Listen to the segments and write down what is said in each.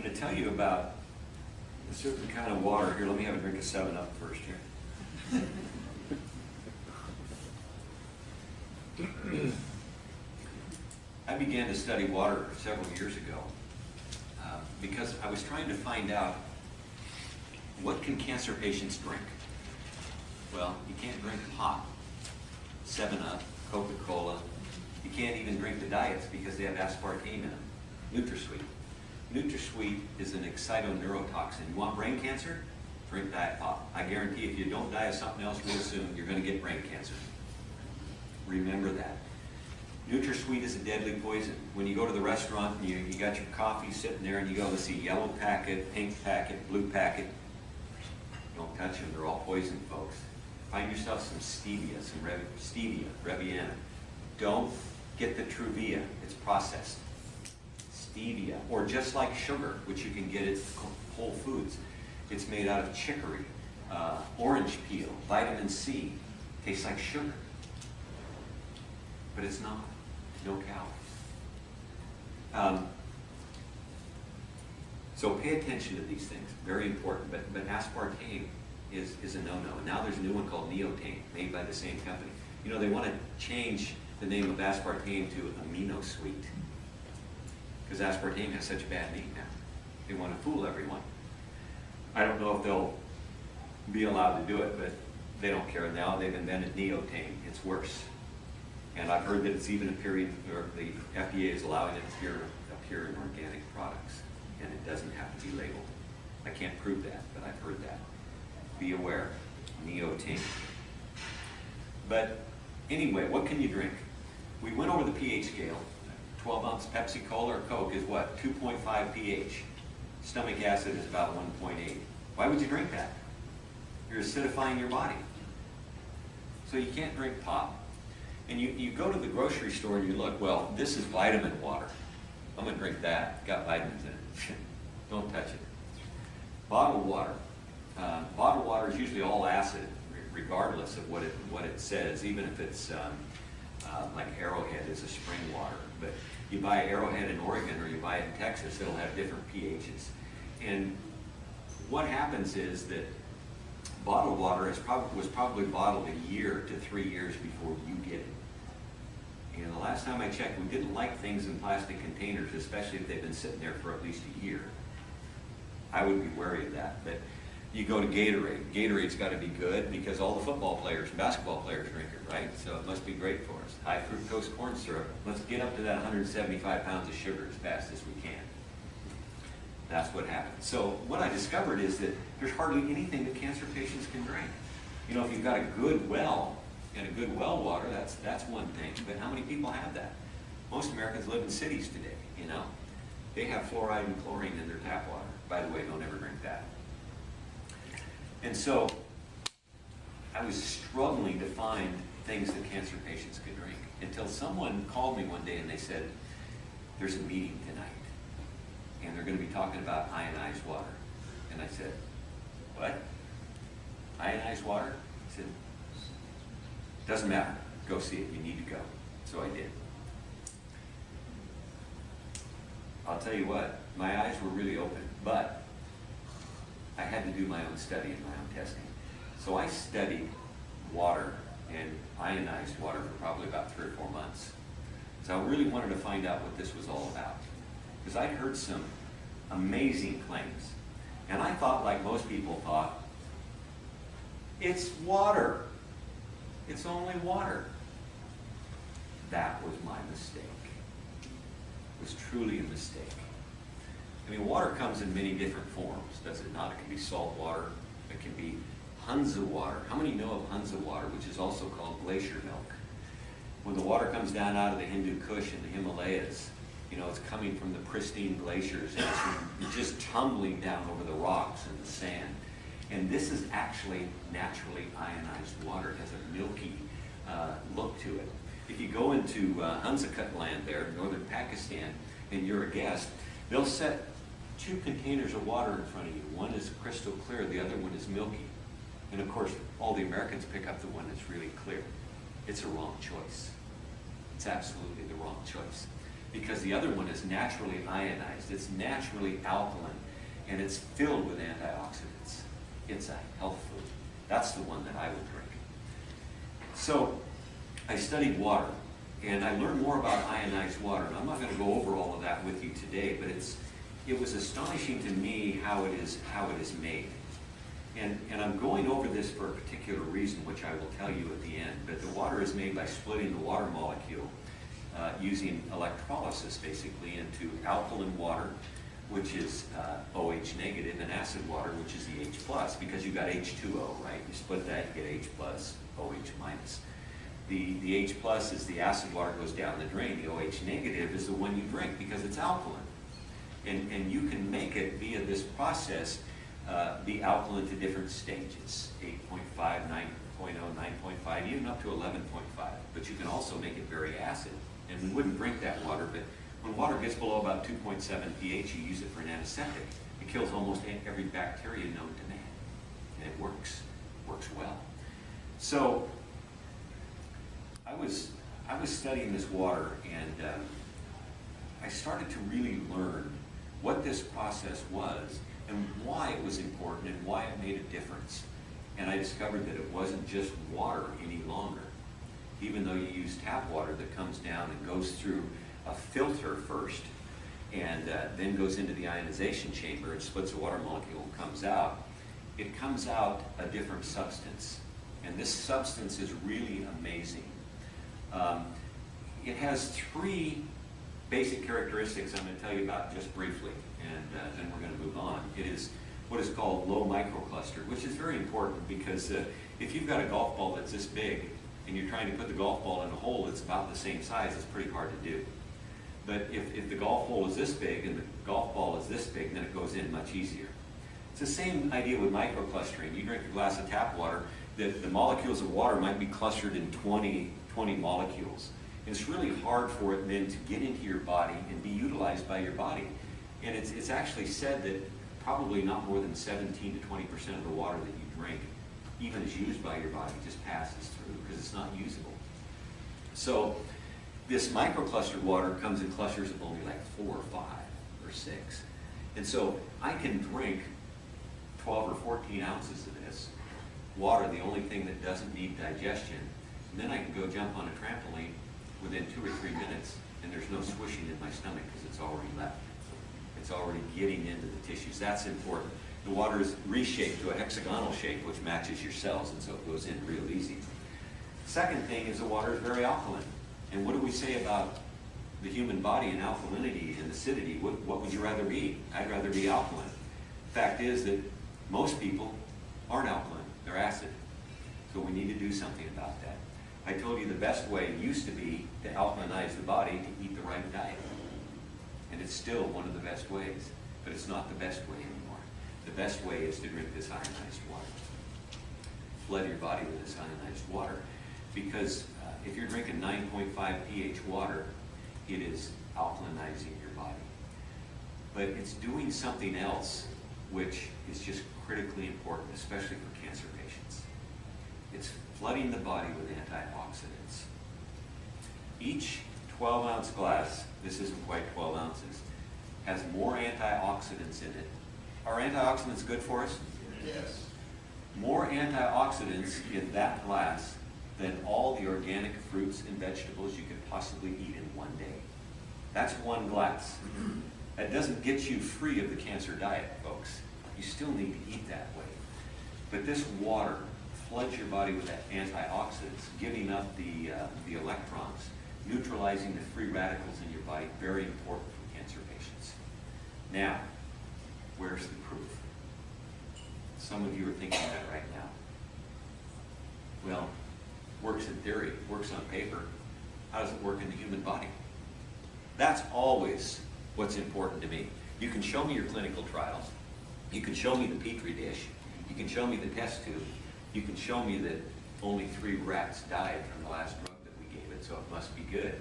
I'm going to tell you about a certain kind of water. Here, let me have a drink of 7-Up first here. I began to study water several years ago because I was trying to find out what can cancer patients drink. Well, you can't drink pop, 7-Up, Coca-Cola. You can't even drink the diets because they have aspartame in them. NutraSweet. NutraSweet is an excitoneurotoxin. You want brain cancer? Drink diet pop. I guarantee if you don't die of something else real soon, you're going to get brain cancer. Remember that. NutraSweet is a deadly poison. When you go to the restaurant and you got your coffee sitting there and you go to see yellow packet, pink packet, blue packet, don't touch them. They're all poison, folks. Find yourself some stevia, stevia, Reviana. Don't get the Truvia. It's processed. Stevia, or just like sugar, which you can get at Whole Foods. It's made out of chicory, orange peel, vitamin C. Tastes like sugar. But it's not. No calories. So pay attention to these things. Very important. But aspartame is a no-no. And now there's a new one called neotame, made by the same company. You know, they want to change the name of aspartame to amino sweet. Because aspartame has such a bad name now. They want to fool everyone. I don't know if they'll be allowed to do it, but they don't care now. They've invented neotame. It's worse. And I've heard that it's even appearing, or the FDA is allowing it to appear in organic products. And it doesn't have to be labeled. I can't prove that, but I've heard that. Be aware. Neotame. But anyway, what can you drink? We went over the pH scale. 12-ounce Pepsi Cola or Coke is what? 2.5 pH. Stomach acid is about 1.8. Why would you drink that? You're acidifying your body. So you can't drink pop. And you go to the grocery store and you look, well, this is vitamin water. I'm going to drink that. Got vitamins in it. Don't touch it. Bottled water. Bottled water is usually all acid, regardless of what it says, even if it's like Arrowhead is a spring water. But you buy Arrowhead in Oregon or you buy it in Texas, it'll have different pHs. And what happens is that bottled water was probably bottled a year to 3 years before you get it. And the last time I checked, we didn't like things in plastic containers, especially if they've been sitting there for at least a year. I would be wary of that. But you go to Gatorade. Gatorade's got to be good because all the football players and basketball players drink it, right? So it must be great for us. High fructose corn syrup. Let's get up to that 175 pounds of sugar as fast as we can. That's what happens. So what I discovered is that there's hardly anything that cancer patients can drink. You know, if you've got a good well and a good well water, that's one thing. But how many people have that? Most Americans live in cities today, you know. They have fluoride and chlorine in their tap water. By the way, don't ever drink that. And so I was struggling to find things that cancer patients could drink until someone called me one day and they said, there's a meeting tonight and they're going to be talking about ionized water. And I said, what? Ionized water? I said, doesn't matter. Go see it. You need to go. So I did. I'll tell you what, my eyes were really open, but I had to do my own study and my own testing. So I studied water and ionized water for probably about 3 or 4 months. So I really wanted to find out what this was all about. Because I'd heard some amazing claims. And I thought, like most people thought, it's water. It's only water. That was my mistake. It was truly a mistake. I mean, water comes in many different forms, does it not? It can be salt water. It can be Hunza water. How many know of Hunza water, which is also called glacier milk? When the water comes down out of the Hindu Kush and the Himalayas, you know, it's coming from the pristine glaciers and it's just tumbling down over the rocks and the sand. And this is actually naturally ionized water. It has a milky look to it. If you go into Hunza land there, northern Pakistan, and you're a guest, they'll set 2 containers of water in front of you. One is crystal clear, the other one is milky. And of course, all the Americans pick up the one that's really clear. It's a wrong choice. It's absolutely the wrong choice. because the other one is naturally ionized. It's naturally alkaline, and it's filled with antioxidants. It's a health food. That's the one that I would drink. So I studied water, and I learned more about ionized water. And I'm not going to go over all of that with you today, but it was astonishing to me how it is made. And I'm going over this for a particular reason, which I will tell you at the end. But the water is made by splitting the water molecule using electrolysis, basically, into alkaline water, which is OH negative, and acid water, which is the H plus, because you've got H2O, right? You split that, you get H plus, OH minus. The H plus is the acid water goes down the drain. The OH negative is the one you drink because it's alkaline. And you can make it via this process be alkaline to different stages, 8.5, 9.0, 9.5, even up to 11.5. But you can also make it very acid. And we wouldn't drink that water, but when water gets below about 2.7 pH, you use it for an antiseptic. It kills almost every bacteria known to man. And it works well. So I was studying this water, and I started to really learn what this process was and why it was important and why it made a difference. And I discovered that it wasn't just water any longer. Even though you use tap water that comes down and goes through a filter first and then goes into the ionization chamber and splits the water molecule and comes out, it comes out a different substance. And this substance is really amazing. It has three basic characteristics I'm going to tell you about just briefly, and then we're going to move on. It is what is called low microcluster, which is very important because if you've got a golf ball that's this big and you're trying to put the golf ball in a hole that's about the same size, it's pretty hard to do. But if the golf hole is this big and the golf ball is this big, then it goes in much easier. It's the same idea with microclustering. You drink a glass of tap water, the molecules of water might be clustered in 20 molecules. And it's really hard for it then to get into your body and be utilized by your body. And it's actually said that probably not more than 17 to 20% of the water that you drink, even as used by your body, just passes through because it's not usable. So this microclustered water comes in clusters of only like 4 or 5 or 6. And so I can drink 12 or 14 ounces of this water, the only thing that doesn't need digestion, and then I can go jump on a trampoline within 2 or 3 minutes, and there's no swishing in my stomach because it's already left. It's already getting into the tissues. That's important. The water is reshaped to a hexagonal shape, which matches your cells, and so it goes in real easy. Second thing is the water is very alkaline. And what do we say about the human body and alkalinity and acidity? What would you rather be? I'd rather be alkaline. Fact is that most people aren't alkaline. They're acid. So we need to do something about that. I told you the best way used to be to alkalinize the body to eat the right diet. And it's still one of the best ways, but it's not the best way anymore. The best way is to drink this ionized water. Flood your body with this ionized water, because if you're drinking 9.5 pH water, it is alkalinizing your body. But it's doing something else which is just critically important, especially for cancer patients. It's flooding the body with antioxidants. Each 12-ounce glass, this isn't quite 12 ounces, has more antioxidants in it. Are antioxidants good for us? Yes. More antioxidants in that glass than all the organic fruits and vegetables you could possibly eat in one day. That's one glass. That doesn't get you free of the cancer diet, folks. You still need to eat that way. But this water floods your body with that antioxidants, giving up the electrons, neutralizing the free radicals in your body, very important for cancer patients. Now, where's the proof? Some of you are thinking that right now. Well, works in theory, works on paper. How does it work in the human body? That's always what's important to me. You can show me your clinical trials. You can show me the Petri dish. You can show me the test tube. You can show me that only 3 rats died from the last drug that we gave it, so it must be good.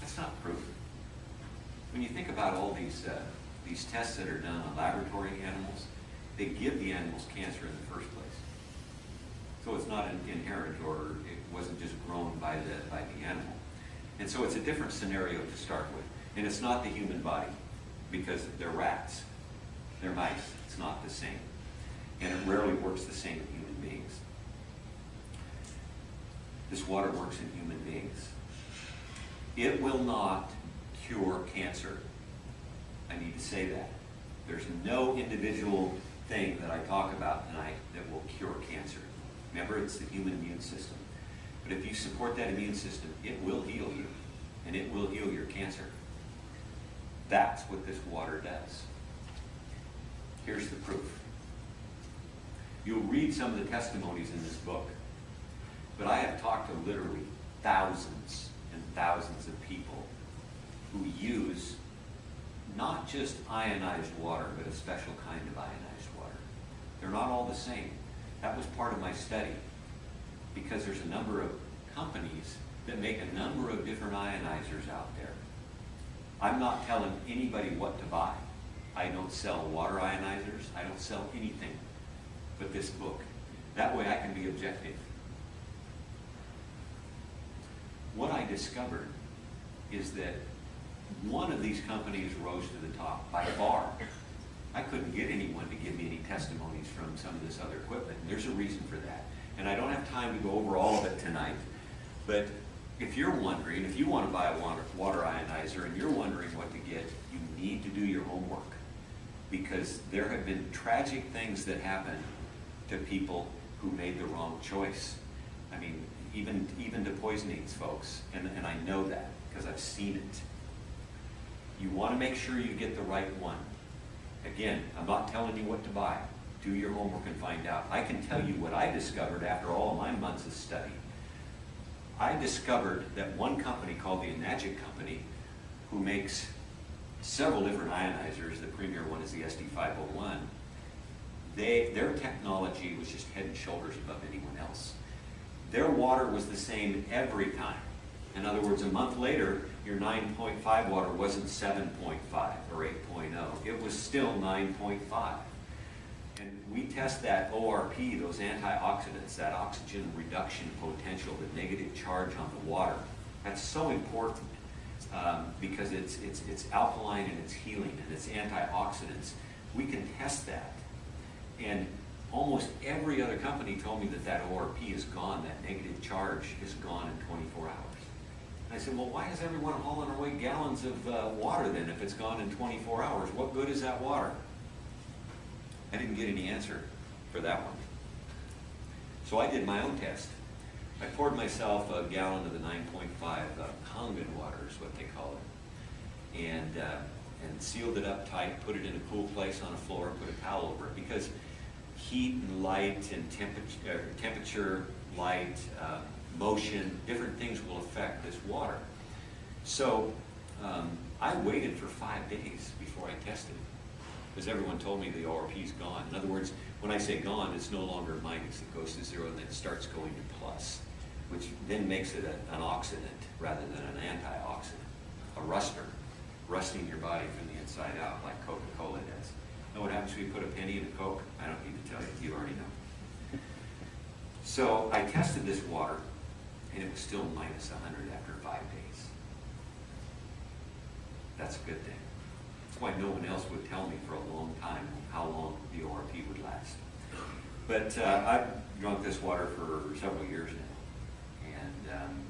That's not proof. When you think about all these tests that are done on laboratory animals, they give the animals cancer in the first place. So it's not inherent, or it wasn't just grown by the animal. And so it's a different scenario to start with. And it's not the human body, because they're rats. They're mice. It's not the same. And it rarely works the same in human beings. This water works in human beings. It will not cure cancer. I need to say that. There's no individual thing that I talk about tonight that will cure cancer. Remember, it's the human immune system. But if you support that immune system, it will heal you, and it will heal your cancer. That's what this water does. Here's the proof. You'll read some of the testimonies in this book, but I have talked to literally thousands and thousands of people who use not just ionized water, but a special kind of ionized water. They're not all the same. That was part of my study, because there's a number of companies that make a number of different ionizers out there. I'm not telling anybody what to buy. I don't sell water ionizers. I don't sell anything but this book. That way I can be objective. What I discovered is that one of these companies rose to the top by far. I couldn't get anyone to give me any testimonies from some of this other equipment. And there's a reason for that. And I don't have time to go over all of it tonight. But if you're wondering, if you want to buy a water ionizer and you're wondering what to get, you need to do your homework. Because there have been tragic things that happen to people who made the wrong choice. I mean, even to poisonings, folks. And I know that because I've seen it. You want to make sure you get the right one. Again, I'm not telling you what to buy. Do your homework and find out. I can tell you what I discovered after all of my months of study. I discovered that one company called the Enagic company, who makes several different ionizers, the premier one is the SD501, their technology was just head and shoulders above anyone else. Their water was the same every time. In other words, a month later, your 9.5 water wasn't 7.5 or 8.0. It was still 9.5. And we test that ORP, those antioxidants, that oxygen reduction potential, the negative charge on the water. That's so important because it's alkaline and it's healing and it's antioxidants. We can test that. And almost every other company told me that ORP is gone, that negative charge is gone in 24 hours. And I said, well, why is everyone hauling away gallons of water then if it's gone in 24 hours? What good is that water? I didn't get any answer for that one. So I did my own test. I poured myself a gallon of the 9.5 Kangen water is what they call it. And sealed it up tight, put it in a cool place on a floor, put a towel over it, because heat and light and temperature, light, motion, different things will affect this water. So I waited for 5 days before I tested it, because everyone told me the ORP is gone. In other words, when I say gone, it's no longer minus. It goes to 0 and then starts going to plus, which then makes it an oxidant rather than an antioxidant, a ruster, rusting your body from the inside out like Coca-Cola does. Know what happens when you put a penny in a Coke? I don't need to tell you. You already know. So I tested this water, and it was still minus 100 after 5 days. That's a good thing. That's why no one else would tell me for a long time how long the ORP would last. But I've drunk this water for several years now, and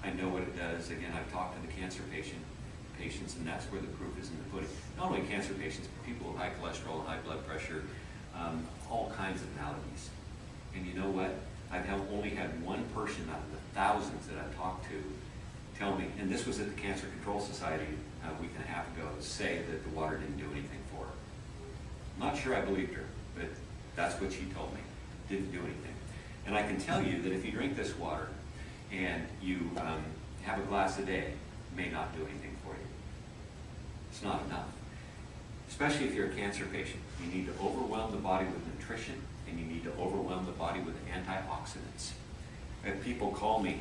I know what it does. Again, I've talked to the cancer patients, and that's where the proof is in the pudding. Not only cancer patients, but people with high cholesterol, high blood pressure, all kinds of maladies. And you know what? I've only had one person out of the thousands that I've talked to tell me, and this was at the Cancer Control Society a week and a half ago, say that the water didn't do anything for her. I'm not sure I believed her, but that's what she told me. Didn't do anything. And I can tell you that if you drink this water and you have a glass a day, it may not do anything for you. It's not enough. Especially if you're a cancer patient. You need to overwhelm the body with nutrition, and you need to overwhelm the body with antioxidants. I have people call me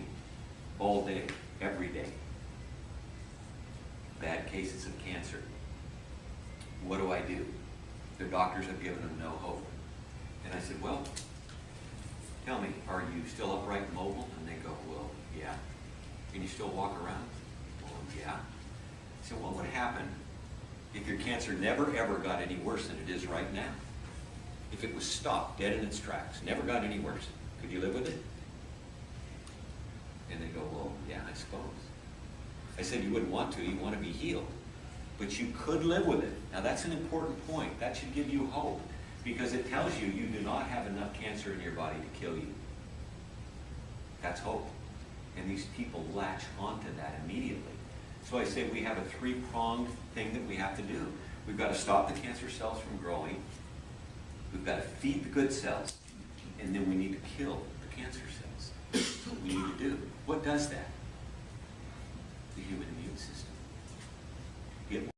all day, every day. Bad cases of cancer. What do I do? Their doctors have given them no hope. And I said, well, tell me, are you still upright and mobile? And they go, well, yeah. and you still walk around? Well, yeah. So what would happen if your cancer never ever got any worse than it is right now? If it was stopped dead in its tracks, never got any worse, could you live with it? And they go, well, yeah, I suppose. I said you wouldn't want to, you want to be healed. But you could live with it. Now that's an important point. That should give you hope, because it tells you you do not have enough cancer in your body to kill you. That's hope. And these people latch onto that immediately. So I say we have a three-pronged thing that we have to do. We've got to stop the cancer cells from growing. We've got to feed the good cells. And then we need to kill the cancer cells. That's what we need to do. What does that? The human immune system. It